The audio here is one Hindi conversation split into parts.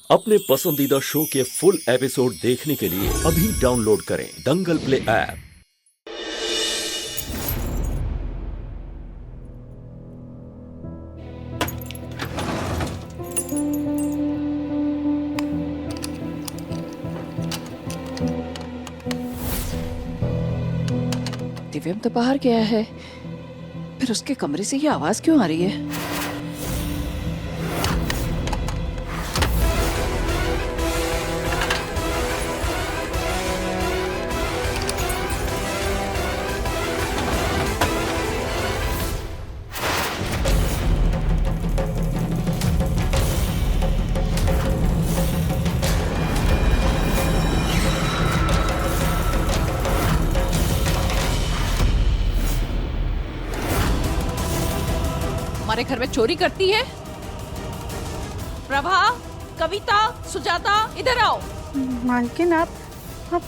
अपने पसंदीदा शो के फुल एपिसोड देखने के लिए अभी डाउनलोड करें दंगल प्ले ऐप। दिव्यम तो बाहर गया है, फिर उसके कमरे से ये आवाज क्यों आ रही है? हमारे घर में चोरी करती है? प्रभा, कविता, सुजाता, इधर आओ। मालकिन आप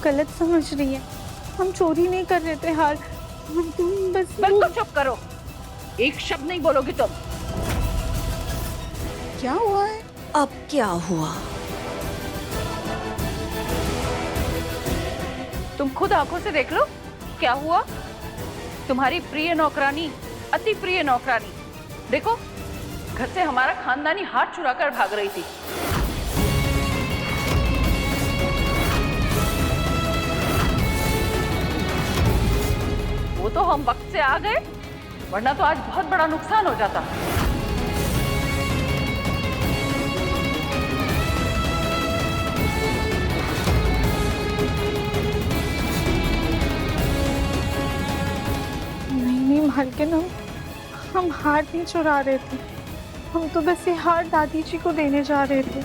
गलत समझ रही हैं। हम चोरी नहीं कर रहे थे हार। तुम बस बिल्कुल चुप करो, एक शब्द नहीं बोलोगी तुम। क्या हुआ है? अब क्या हुआ? तुम खुद आंखों से देख लो क्या हुआ। तुम्हारी प्रिय नौकरानी, अति प्रिय नौकरानी, देखो घर से हमारा खानदानी हाथ चुराकर भाग रही थी। वो तो हम वक्त से आ गए, वरना तो आज बहुत बड़ा नुकसान हो जाता। नहीं मालकिन, हम हार नहीं चुरा रहे थे। हम तो बस ये हार दादी जी को देने जा रहे थे।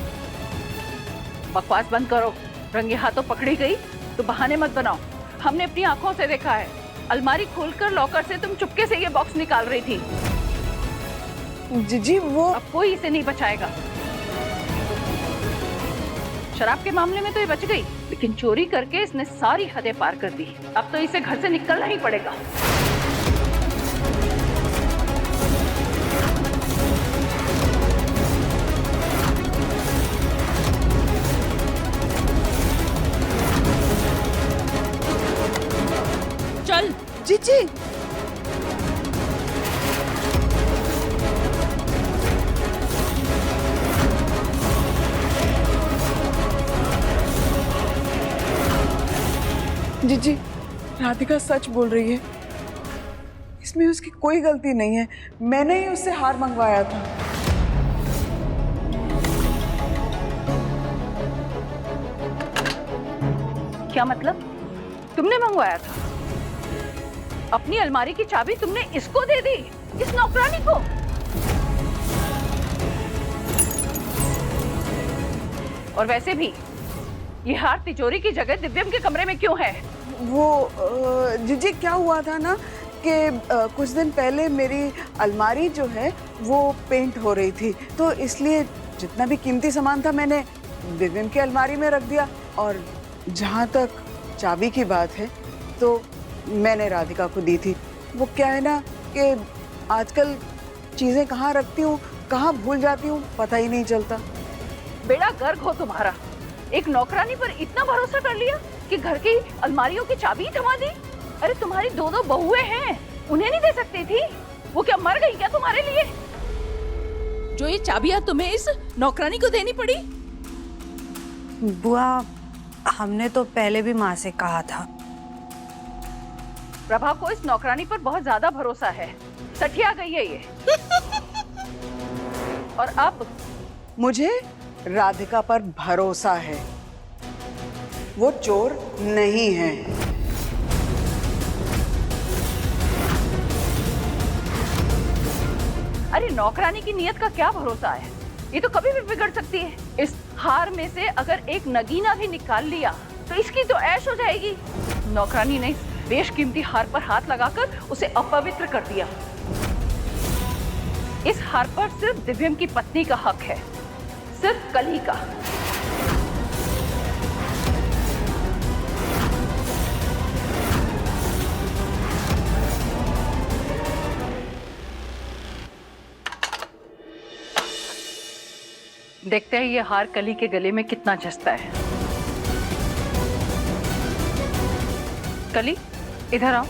बकवास बंद करो। रंगे हाथों पकड़ी गई तो बहाने मत बनाओ। हमने अपनी आंखों से देखा है, अलमारी खोलकर लॉकर से तुम चुपके से ये बॉक्स निकाल रही थी। जीजी वो अब कोई इसे नहीं बचाएगा। शराब के मामले में तो ये बच गई, लेकिन चोरी करके इसने सारी हदें पार कर दी। अब तो इसे घर से निकलना ही पड़ेगा। चल जीजी जीजी, राधिका सच बोल रही है। इसमें उसकी कोई गलती नहीं है। मैंने ही उससे हार मंगवाया था। क्या मतलब? तुमने मंगवाया था? अपनी अलमारी की चाबी तुमने इसको दे दी, इस नौकरानी को? और वैसे भी ये हार तिजोरी की जगह दिव्यम के कमरे में क्यों है? वो जीजी क्या हुआ था ना कि कुछ दिन पहले मेरी अलमारी जो है वो पेंट हो रही थी, तो इसलिए जितना भी कीमती सामान था मैंने दिव्यम की अलमारी में रख दिया। और जहाँ तक चाबी की बात है तो मैंने राधिका को दी थी। वो क्या है ना कि आजकल चीज़ें कहाँ रखती हूँ, कहाँ भूल जाती हूँ, पता ही नहीं चलता। बेड़ा गर्क हो तुम्हारा। एक नौकरानी पर इतना भरोसा कर लिया कि घर की अलमारियों की चाबी थमा दी। अरे तुम्हारी दो बहुएं हैं, उन्हें नहीं दे सकती थी? वो क्या मर गई क्या तुम्हारे लिए, जो ये चाबियां तुम्हें इस नौकरानी को देनी पड़ी? बुआ, हमने तो पहले भी माँ से कहा था। प्रभा को इस नौकरानी पर बहुत ज्यादा भरोसा है, सठिया गई है ये। और अब मुझे राधिका पर भरोसा है, वो चोर नहीं है। अरे नौकरानी की नीयत का क्या भरोसा है, ये तो कभी भी बिगड़ सकती है। इस हार में से अगर एक नगीना भी निकाल लिया तो इसकी तो ऐश हो जाएगी। नौकरानी ने इस बेशकीमती हार पर हाथ लगाकर उसे अपवित्र कर दिया। इस हार पर सिर्फ दिव्यम की पत्नी का हक है, सिर्फ कली का। देखते हैं ये हार कली के गले में कितना जचता है। कली, इधर आओ।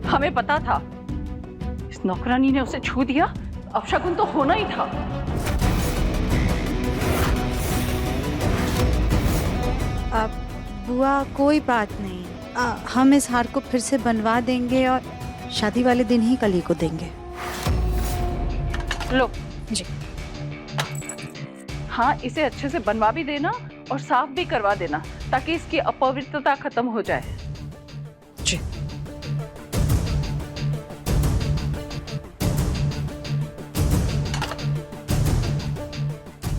हमें पता था इस नौकरानी ने उसे छू दिया, अपशकुन तो होना ही था। बुआ कोई बात नहीं, हम इस हार को फिर से बनवा देंगे और शादी वाले दिन ही कली को देंगे। लो जी। हाँ, इसे अच्छे से बनवा भी देना और साफ भी करवा देना ताकि इसकी अपवित्रता खत्म हो जाए। जी।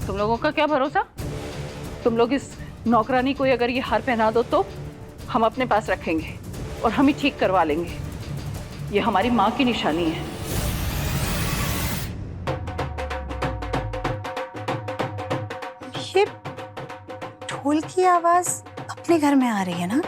तुम लोगों का क्या भरोसा? तुम लोग इस नौकरानी को अगर ये हार पहना दो तो हम अपने पास रखेंगे और हम ही ठीक करवा लेंगे। ये हमारी माँ की निशानी है। ये ढोल की आवाज अपने घर में आ रही है ना?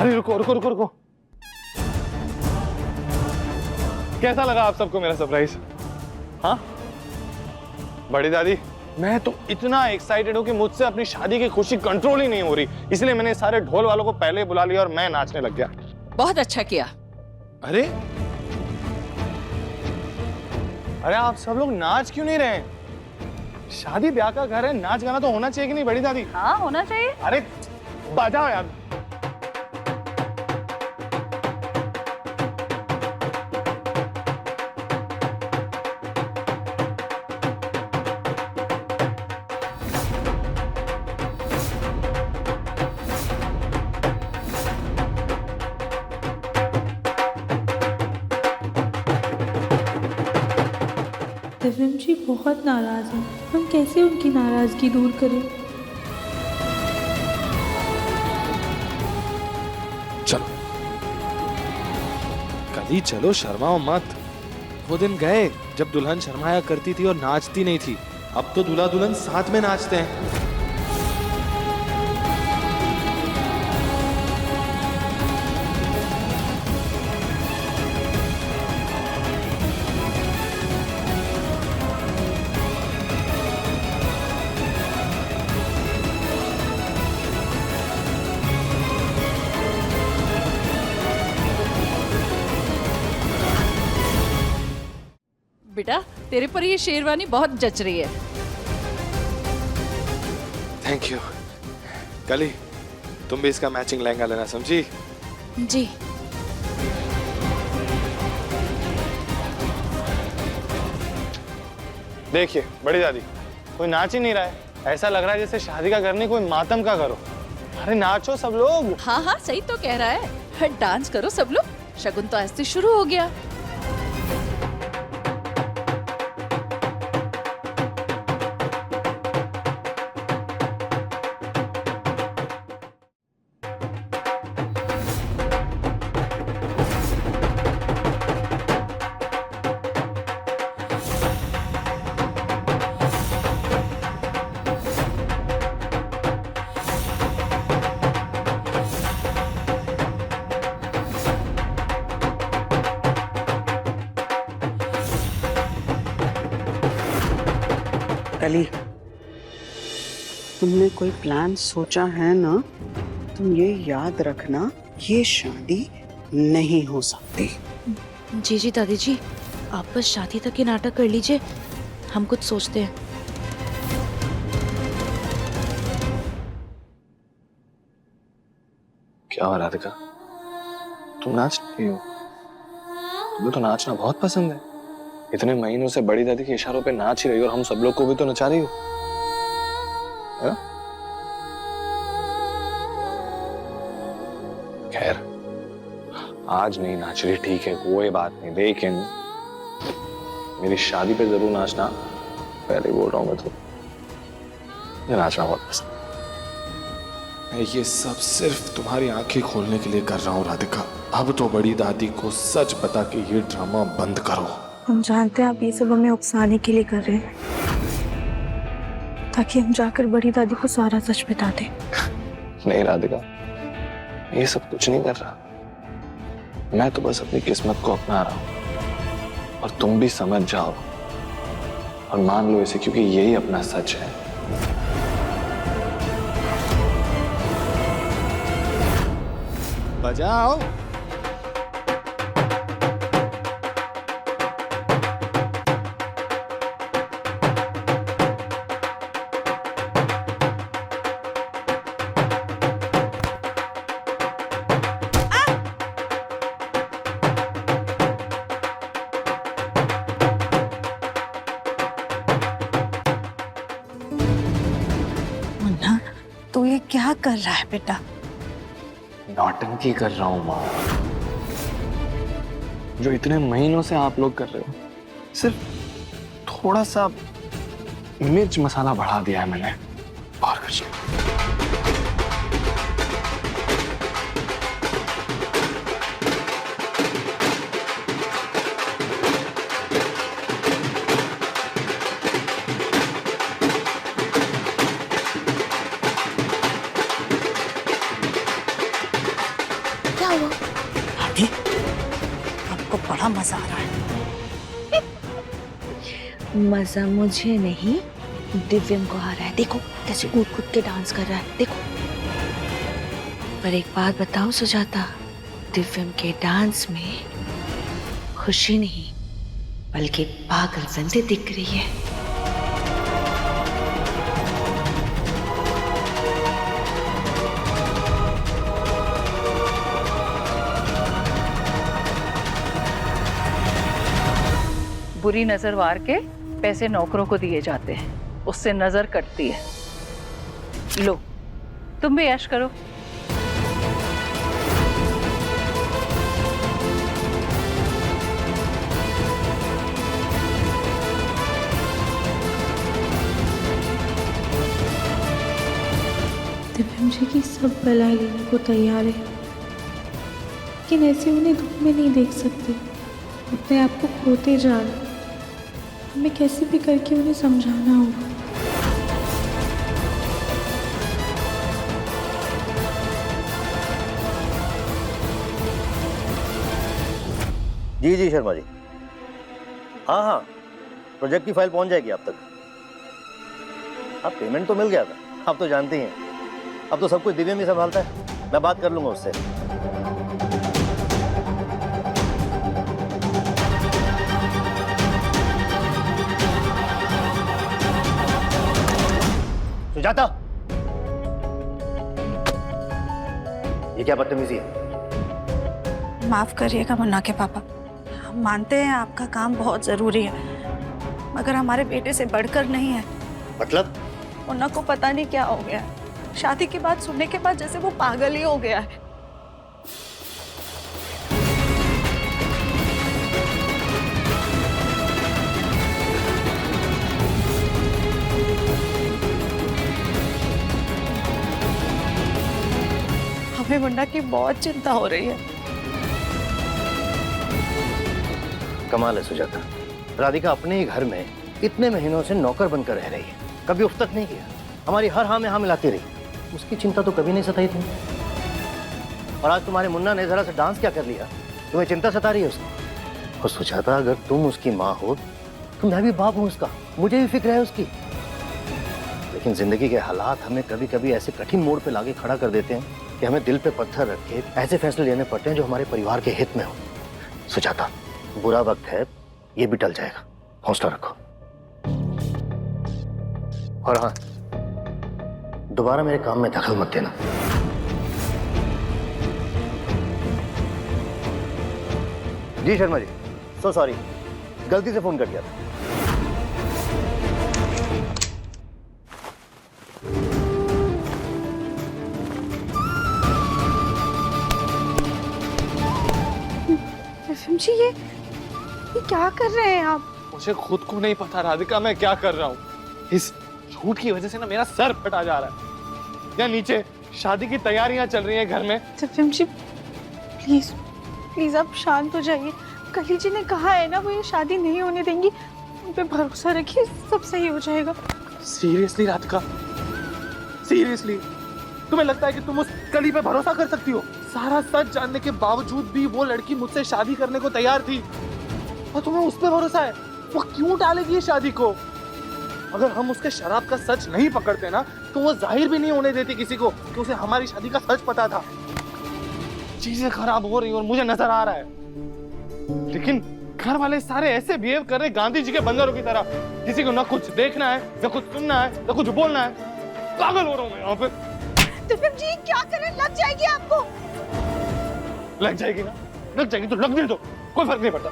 अरे रुको रुको रुको रुको, कैसा लगा आप सबको मेरा सरप्राइज? हाँ बड़ी दादी, मैं तो इतना एक्साइटेड हूँ कि मुझसे अपनी शादी की खुशी कंट्रोल ही नहीं हो रही, इसलिए मैंने सारे ढोल वालों को पहले बुला लिया और मैं नाचने लग गया। बहुत अच्छा किया। अरे अरे आप सब लोग नाच क्यों नहीं रहे? शादी ब्याह का घर है, नाच गाना तो होना चाहिए कि नहीं बड़ी दादी? हाँ, होना चाहिए। अरे बजाओ यार। दिव्यम जी बहुत नाराज हैं, हम कैसे उनकी नाराजगी दूर करें? चलो कली, चलो शर्माओ मत। वो दिन गए जब दुल्हन शर्माया करती थी और नाचती नहीं थी, अब तो दूल्हा दुल्हन साथ में नाचते हैं। बेटा, तेरे पर ये शेरवानी बहुत जच रही है। Thank you. कली, तुम भी इसका मैचिंग लहंगा लेना, समझी? जी। देखिए बड़ी दादी, कोई नाच ही नहीं रहा है, ऐसा लग रहा है जैसे शादी का घर नहीं कोई मातम का घर हो। अरे नाचो सब लोग। हाँ हाँ, सही तो कह रहा है। डांस करो सब लोग, शगुन तो आज से शुरू हो गया। कली, तुमने कोई प्लान सोचा है ना? तुम ये याद रखना, ये शादी नहीं हो सकती। जी जी दादी जी, आप बस शादी तक ही नाटक कर लीजिए, हम कुछ सोचते हैं। क्या हो राधिका, तुम नाच रही हो? तुम्हें तो नाचना बहुत पसंद है। इतने महीनों से बड़ी दादी के इशारों पे नाच ही रही हो और हम सब लोग को भी तो नचा रही हो। हाँ? खैर, आज नहीं नाच रही ठीक है, कोई बात नहीं, लेकिन मेरी शादी पे जरूर नाचना। पहले ही बोल रहा हूं मैं तो, मुझे नाचना बहुत पसंद है। मैं ये सब सिर्फ तुम्हारी आंखें खोलने के लिए कर रहा हूँ राधिका। अब तो बड़ी दादी को सच बता के ये ड्रामा बंद करो। हम जानते हैं आप ये सब हमें उकसाने के लिए कर रहे हैं, ताकि हम जाकर बड़ी दादी को सारा सच बता दें। नहीं राधिका, ये सब कुछ नहीं कर रहा, मैं तो बस अपनी किस्मत को अपना रहा हूं। और तुम भी समझ जाओ और मान लो इसे, क्योंकि यही अपना सच है। बजाओ। मुन्ना, तू ये क्या कर रहा है बेटा? नौटंकी कर रहा हूं माँ, जो इतने महीनों से आप लोग कर रहे हो। सिर्फ थोड़ा सा मिर्च मसाला बढ़ा दिया है मैंने, और कुछ नहीं। क्या हुआ? दादी, आपको बड़ा मजा आ रहा है। मजा मुझे नहीं, दिव्यम को आ रहा है। देखो कैसे कूद के डांस कर रहा है, देखो। पर एक बात बताओ सुजाता, दिव्यम के डांस में खुशी नहीं बल्कि पागलपंती दिख रही है। बुरी नजर वार के पैसे नौकरों को दिए जाते हैं, उससे नजर कटती है। लो, तुम भी ऐश करो। दिव्यम जी की सब बलाएं लेने को तैयार है, लेकिन ऐसे उन्हें दुख में नहीं देख सकते। अपने आप को खोते जा रहे हैं। हमें कैसे भी करके उन्हें समझाना होगा। जी जी शर्मा जी, हाँ हाँ, प्रोजेक्ट की फाइल पहुंच जाएगी आप तक। हाँ, पेमेंट तो मिल गया था, आप तो जानते ही हैं। अब तो सब कुछ दिव्यम ही संभालता है, मैं बात कर लूंगा उससे। सुजाता, ये क्या बदतमीजी है? माफ करिएगा मुन्ना के पापा, हम मानते हैं आपका काम बहुत जरूरी है, मगर हमारे बेटे से बढ़कर नहीं है। मतलब? मुन्ना को पता नहीं क्या हो गया है। शादी की बात सुनने के बाद जैसे वो पागल ही हो गया है। हमें मुन्ना की बहुत चिंता हो रही है। कमाल है सुजाता, राधिका अपने ही घर में इतने महीनों से नौकर बनकर रह रही है, कभी उफ तक नहीं किया, हमारी हर हाँ में हाँ मिलाती रही। उसकी चिंता तो कभी नहीं सताई थी। और आज तुम्हारे मुन्ना ने जरा सा डांस क्या कर लिया, तुम्हें चिंता सता रही है उसकी। और सुजाता, अगर तुम उसकी माँ हो तो मैं भी बाप हूँ उसका, मुझे भी फिक्र है उसकी। लेकिन जिंदगी के हालात हमें कभी कभी ऐसे कठिन मोड़ पे लाके खड़ा कर देते हैं कि हमें दिल पे पत्थर रख के ऐसे फैसले लेने पड़ते हैं जो हमारे परिवार के हित में हो। सुजाता, बुरा वक्त है, ये भी टल जाएगा, हौसला रखो। और हाँ, दोबारा मेरे काम में दखल मत देना। जी शर्मा जी, सो सॉरी, गलती से फोन कर दिया था। दिव्यम जी, ये क्या कर रहे हैं आप? मुझे खुद को नहीं पता राधिका मैं क्या कर रहा हूँ। इस झूठ की वजह से ना मेरा सर फटा जा रहा है। या नीचे शादी की तैयारियां चल रही हैं घर में। दिव्यम जी प्लीज प्लीज आप शांत हो जाइए। कली जी ने कहा है ना, वो ये शादी नहीं होने देंगी। उन पे भरोसा रखिए, सब सही हो जाएगा। सीरियसली राधिका, सीरियसली तुम्हें लगता है कि तुम उस कली पे भरोसा कर सकती हो? सारा सच जानने के बावजूद भी वो लड़की मुझसे शादी करने को तैयार थी और तुम्हें उस पे भरोसा है। वो क्यों टालेगी ये शादी को? अगर हम उसके शराब का सच नहीं पकड़ते ना तो वो जाहिर भी नहीं होने देती किसी को कि उसे हमारी शादी का सच पता था। चीजें खराब हो रही और मुझे नजर आ रहा है, लेकिन घर वाले सारे ऐसे बिहेव कर रहे गांधी जी के बंदरों की तरह। किसी को ना कुछ देखना है, ना कुछ सुनना है, ना कुछ बोलना है। पागल हो रहा हूँ मैं यहाँ पे। दिव्यम जी क्या करें, लग जाएगी आपको। लग जाएगी ना, लग जाएगी तो लगने दो, कोई फर्क नहीं पड़ता।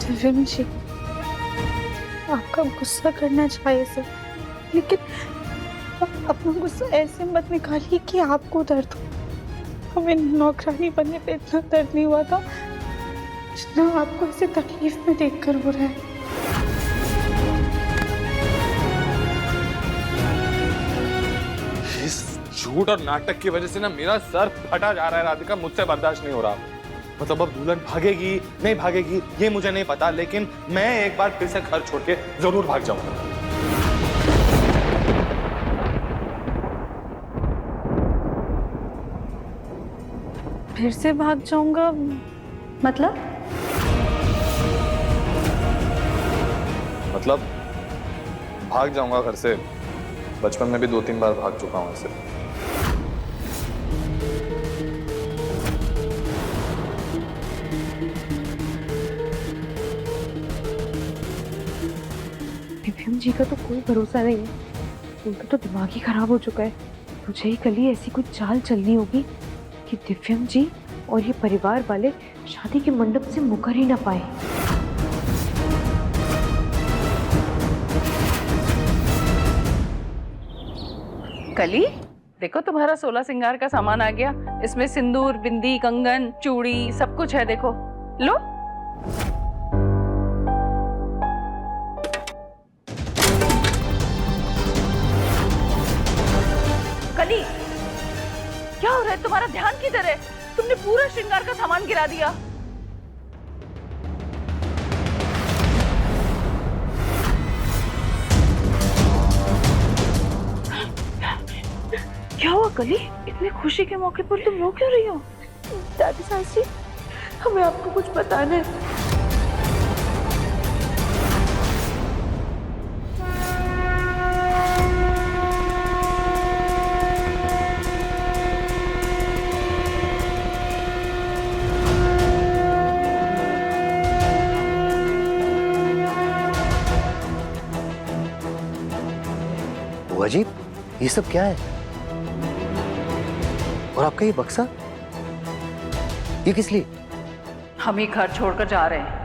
दिव्यम जी, आपका गुस्सा करना चाहिए सर, लेकिन अपना गुस्सा ऐसे मत निकालिए कि आपको दर्द हो। हमें नौकरानी बनने पे इतना दर्द नहीं हुआ था जितना आपको ऐसे तकलीफ में देखकर हो रहा है। इस झूठ और नाटक की वजह से ना मेरा सर फटा जा रहा है राधिका, मुझसे बर्दाश्त नहीं हो रहा। मतलब अब दुल्हन भागेगी नहीं भागेगी ये मुझे नहीं पता, लेकिन मैं एक बार फिर से घर छोड़ के जरूर भाग जाऊंगा। फिर से भाग जाऊंगा मतलब? मतलब भाग जाऊंगा घर से। बचपन में भी 2-3 बार भाग चुका हूं ऐसे। दिव्यम जी का तो कोई भरोसा नहीं है, उनका तो दिमाग ही खराब हो चुका है। मुझे ही कल ही ऐसी कुछ चाल चलनी होगी कि दिव्यम जी और ये परिवार वाले शादी के मंडप से मुकर ही ना पाए। कली, देखो तुम्हारा 16 श्रृंगार का सामान आ गया। इसमें सिंदूर, बिंदी, कंगन, चूड़ी सब कुछ है, देखो लो। कली, क्या हो रहा है? तुम्हारा ध्यान किधर है? तुमने पूरा श्रृंगार का सामान गिरा दिया। क्या हुआ कली? इतनी खुशी के मौके पर तुम रो क्यों रही हो? दादी सासी, हमें आपको कुछ बताना है। वो अजीब, ये सब क्या है? और आपका ये बक्सा, ये किस लिए? हम ही घर छोड़कर जा रहे हैं।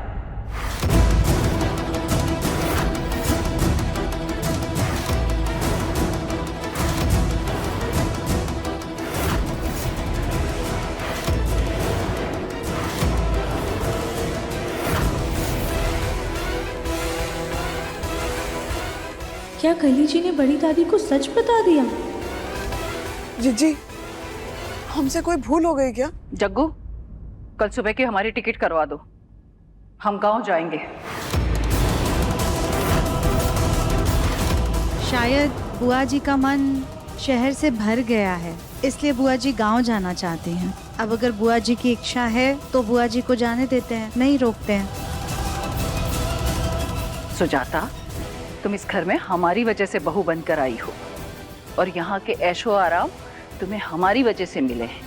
क्या कली जी ने बड़ी दादी को सच बता दिया? जीजी, हमसे कोई भूल हो गई क्या? जग्गू, कल सुबह की हमारी टिकट करवा दो, हम गांव जाएंगे। शायद बुआ जी का मन शहर से भर गया है, इसलिए बुआ जी गांव जाना चाहती हैं। अब अगर बुआ जी की इच्छा है तो बुआ जी को जाने देते हैं, नहीं रोकते हैं। सुजाता, तुम इस घर में हमारी वजह से बहू बनकर आई हो और यहाँ के ऐशो आराम तुम्हें हमारी वजह से मिले हैं।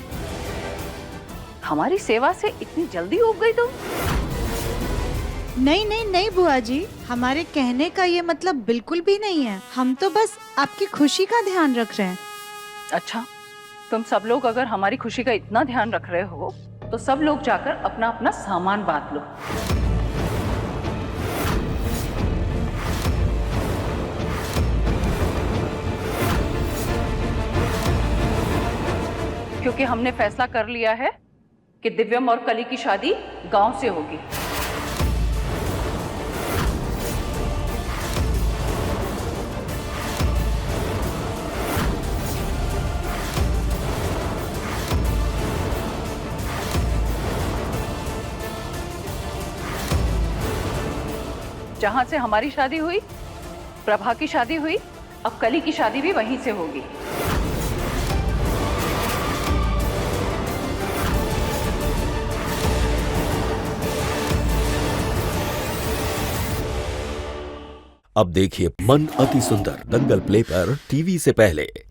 हमारी सेवा से इतनी जल्दी उब गई तुम? नहीं नहीं नहीं बुआ जी, हमारे कहने का ये मतलब बिल्कुल भी नहीं है। हम तो बस आपकी खुशी का ध्यान रख रहे हैं। अच्छा, तुम सब लोग अगर हमारी खुशी का इतना ध्यान रख रहे हो तो सब लोग जाकर अपना अपना सामान बांट लो। क्योंकि हमने फैसला कर लिया है कि दिव्यम और कली की शादी गांव से होगी। जहां से हमारी शादी हुई, प्रभा की शादी हुई, अब कली की शादी भी वहीं से होगी। अब देखिए मन अति सुंदर दंगल प्ले पर टीवी से पहले।